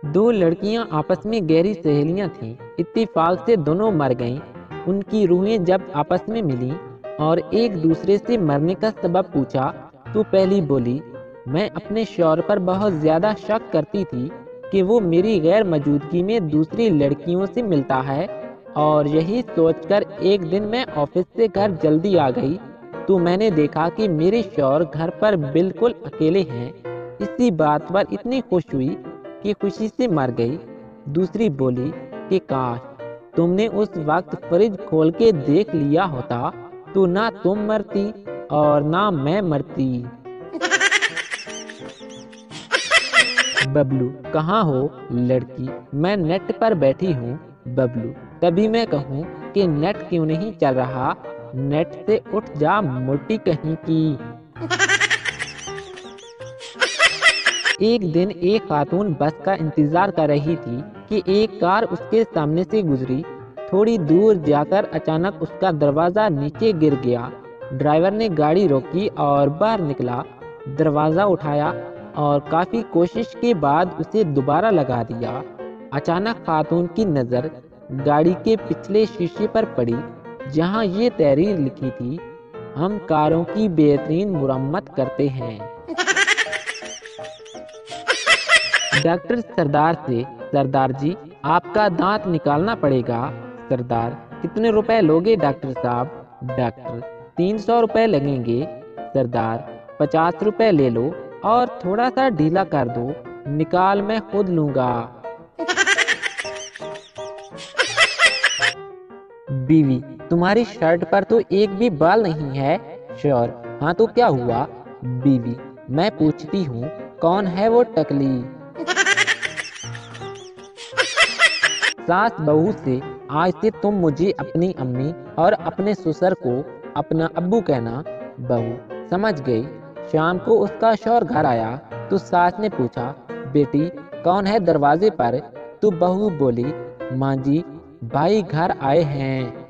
दो लड़कियां आपस में गहरी सहेलियां थीं। इत्तेफाक से दोनों मर गईं। उनकी रूहें जब आपस में मिली और एक दूसरे से मरने का सबब पूछा तो पहली बोली, मैं अपने शौहर पर बहुत ज्यादा शक करती थी कि वो मेरी गैर मौजूदगी में दूसरी लड़कियों से मिलता है, और यही सोचकर एक दिन मैं ऑफिस से घर जल्दी आ गई तो मैंने देखा कि मेरे शौहर घर पर बिल्कुल अकेले हैं। इसी बात पर इतनी खुश हुई कि खुशी से मर गई। दूसरी बोली कि काश तुमने उस वक्त फ्रिज खोल के देख लिया होता तो ना तुम मरती और ना मैं मरती। बबलू, कहाँ हो? लड़की, मैं नेट पर बैठी हूँ। बबलू, तभी मैं कहूँ कि नेट क्यों नहीं चल रहा? नेट से उठ जा मोटी कहीं की। एक दिन एक खातून बस का इंतजार कर रही थी कि एक कार उसके सामने से गुजरी। थोड़ी दूर जाकर अचानक उसका दरवाजा नीचे गिर गया। ड्राइवर ने गाड़ी रोकी और बाहर निकला, दरवाजा उठाया और काफी कोशिश के बाद उसे दोबारा लगा दिया। अचानक खातून की नजर गाड़ी के पिछले शीशे पर पड़ी, जहां ये तहरीर लिखी थी, हम कारों की बेहतरीन मुरम्मत करते हैं। डॉक्टर सरदार से, सरदार जी आपका दांत निकालना पड़ेगा। सरदार, कितने रुपए लोगे डॉक्टर साहब? डॉक्टर, 300 रुपए लगेंगे। सरदार, 50 रुपए ले लो और थोड़ा सा ढीला कर दो, निकाल मैं खुद लूंगा। बीवी, तुम्हारी शर्ट पर तो एक भी बाल नहीं है। शौहर, हाँ तो क्या हुआ? बीवी, मैं पूछती हूँ कौन है वो टकली? सास बहू से, आज से तुम मुझे अपनी अम्मी और अपने ससुर को अपना अब्बू कहना। बहू, समझ गई। शाम को उसका शौहर घर आया तो सास ने पूछा, बेटी कौन है दरवाजे पर? तो बहू बोली, माँ जी भाई घर आए हैं।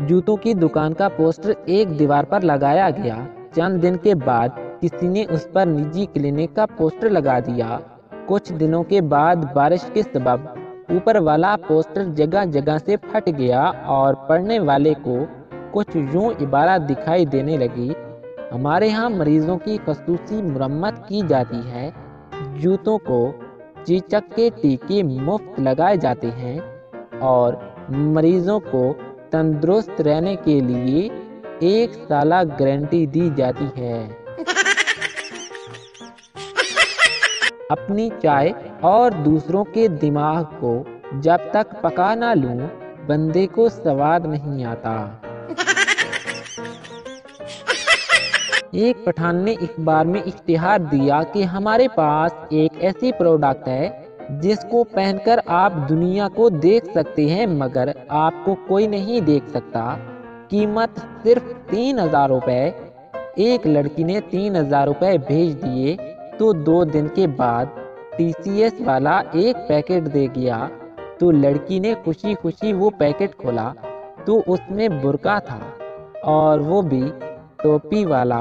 जूतों की दुकान का पोस्टर एक दीवार पर लगाया गया। चंद दिन के बाद किसी ने उस पर निजी क्लिनिक का पोस्टर लगा दिया। कुछ दिनों के बाद बारिश के सबब ऊपर वाला पोस्टर जगह जगह से फट गया और पढ़ने वाले को कुछ यूं इबारत दिखाई देने लगी, हमारे यहाँ मरीजों की खसूसी मुरम्मत की जाती है, जूतों को चीचक के टीके मुफ्त लगाए जाते हैं और मरीजों को तंदुरुस्त रहने के लिए 1 साल गारंटी दी जाती है। अपनी चाय और दूसरों के दिमाग को जब तक पका ना लूं, बंदे को स्वाद नहीं आता। एक पठान ने अखबार में इश्तिहार दिया कि हमारे पास एक ऐसी प्रोडक्ट है जिसको पहनकर आप दुनिया को देख सकते हैं मगर आपको कोई नहीं देख सकता। कीमत सिर्फ 3000 रुपए। एक लड़की ने 3000 रुपए भेज दिए तो 2 दिन के बाद TCS वाला एक पैकेट दे गया। तो लड़की ने खुशी खुशी वो पैकेट खोला तो उसमें बुर्का था और वो भी टोपी वाला।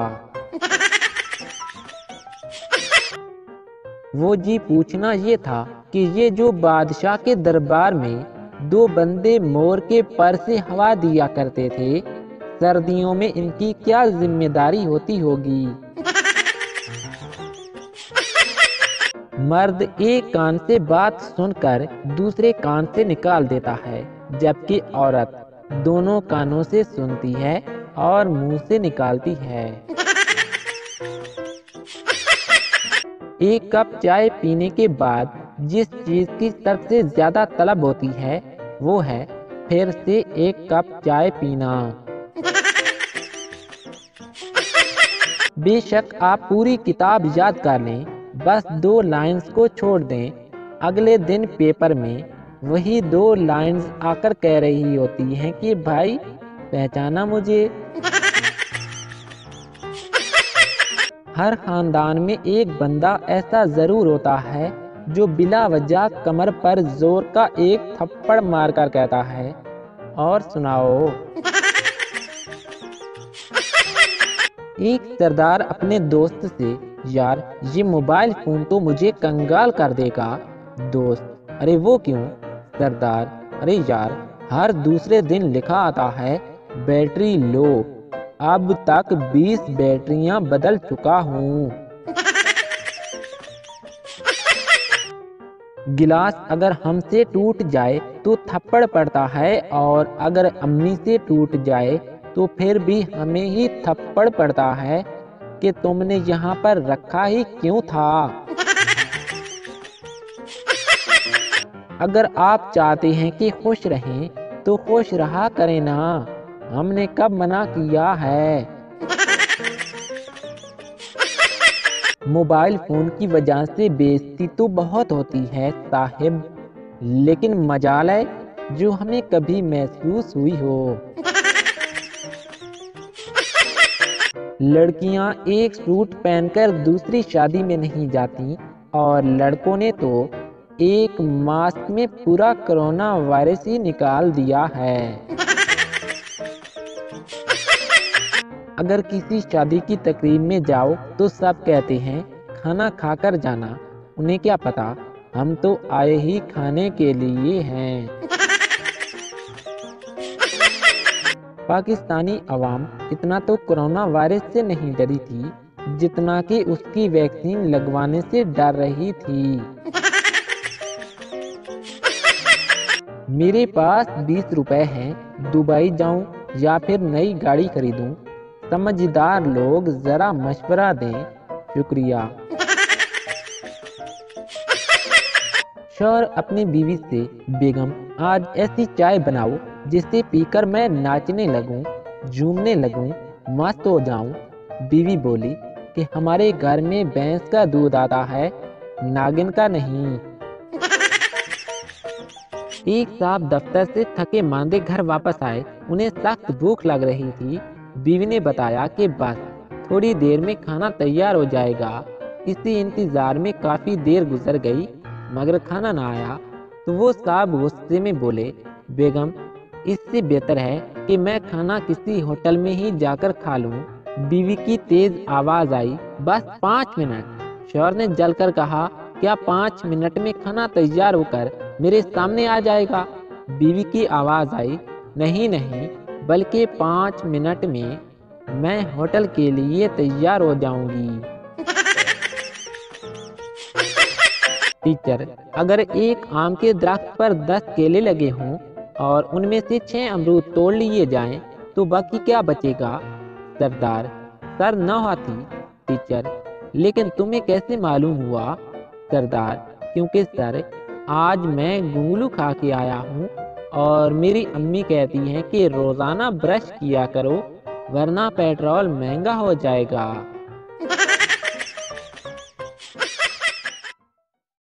वो जी पूछना ये था कि ये जो बादशाह के दरबार में 2 बंदे मोर के पर से हवा दिया करते थे, सर्दियों में इनकी क्या जिम्मेदारी होती होगी? मर्द एक कान से बात सुनकर दूसरे कान से निकाल देता है, जबकि औरत दोनों कानों से सुनती है और मुंह से निकालती है। एक कप चाय पीने के बाद जिस चीज की सबसे ज्यादा तलब होती है वो है फिर से एक कप चाय पीना। बेशक आप पूरी किताब याद कर लें, बस 2 लाइंस को छोड़ दें, अगले दिन पेपर में वही 2 लाइंस आकर कह रही होती हैं कि भाई पहचाना मुझे। हर खानदान में एक बंदा ऐसा जरूर होता है जो बिला वजह कमर पर जोर का एक थप्पड़ मारकर कहता है, और सुनाओ। एक सरदार अपने दोस्त से यार ये मोबाइल फोन तो मुझे कंगाल कर देगा। दोस्त, अरे वो क्यों? सरदार, अरे यार हर दूसरे दिन लिखा आता है बैटरी लो, अब तक 20 बैटरियां बदल चुका हूँ। गिलास अगर हमसे टूट जाए तो थप्पड़ पड़ता है, और अगर अम्मी से टूट जाए तो फिर भी हमें ही थप्पड़ पड़ता है कि तुमने यहाँ पर रखा ही क्यों था। अगर आप चाहते हैं कि खुश रहें तो खुश रहा करें ना, हमने कब मना किया है। मोबाइल फोन की वजह से बेइज्जती तो बहुत होती है साहिब, लेकिन मजाल है जो हमें कभी महसूस हुई हो। लड़कियां एक सूट पहनकर दूसरी शादी में नहीं जाती, और लड़कों ने तो एक मास में पूरा कोरोना वायरस ही निकाल दिया है। अगर किसी शादी की तकरीब में जाओ तो सब कहते हैं खाना खाकर जाना, उन्हें क्या पता हम तो आए ही खाने के लिए हैं। पाकिस्तानी अवाम इतना तो कोरोना वायरस से नहीं डरी थी जितना कि उसकी वैक्सीन लगवाने से डर रही थी। मेरे पास 20 रुपए हैं, दुबई जाऊं या फिर नई गाड़ी खरीदूं? समझदार लोग जरा मशवरा दें, शुक्रिया। शौहर अपनी बीवी से, बेगम आज ऐसी चाय बनाओ जिसे पीकर मैं नाचने लगूं, झूमने लगूं, मस्त हो जाऊं। बीवी बोली कि हमारे घर में भैंस का दूध आता है, नागिन का नहीं। एक साहब दफ्तर से थके मांदे घर वापस आए, उन्हें सख्त भूख लग रही थी। बीवी ने बताया कि बस थोड़ी देर में खाना तैयार हो जाएगा। इसी इंतजार में काफी देर गुजर गई मगर खाना ना आया, तो वो साहब गुस्से में बोले, बेगम इससे बेहतर है कि मैं खाना किसी होटल में ही जाकर खा लूं। बीवी की तेज आवाज आई, बस 5 मिनट। शौहर ने जलकर कहा, क्या 5 मिनट में खाना तैयार होकर मेरे सामने आ जाएगा? बीवी की आवाज आई, नहीं नहीं, बल्कि 5 मिनट में मैं होटल के लिए तैयार हो जाऊंगी। टीचर, अगर एक आम के दरख्त पर 10 केले लगे हों और उनमें से 6 अमरूद तोड़ लिए जाएं, तो बाकी क्या बचेगा? सरदार, सर 9 हाथी। टीचर, लेकिन तुम्हें कैसे मालूम हुआ? सरदार, क्योंकि सर आज मैं गुंगलू खा के आया हूँ और मेरी अम्मी कहती हैं कि रोजाना ब्रश किया करो वरना पेट्रोल महंगा हो जाएगा।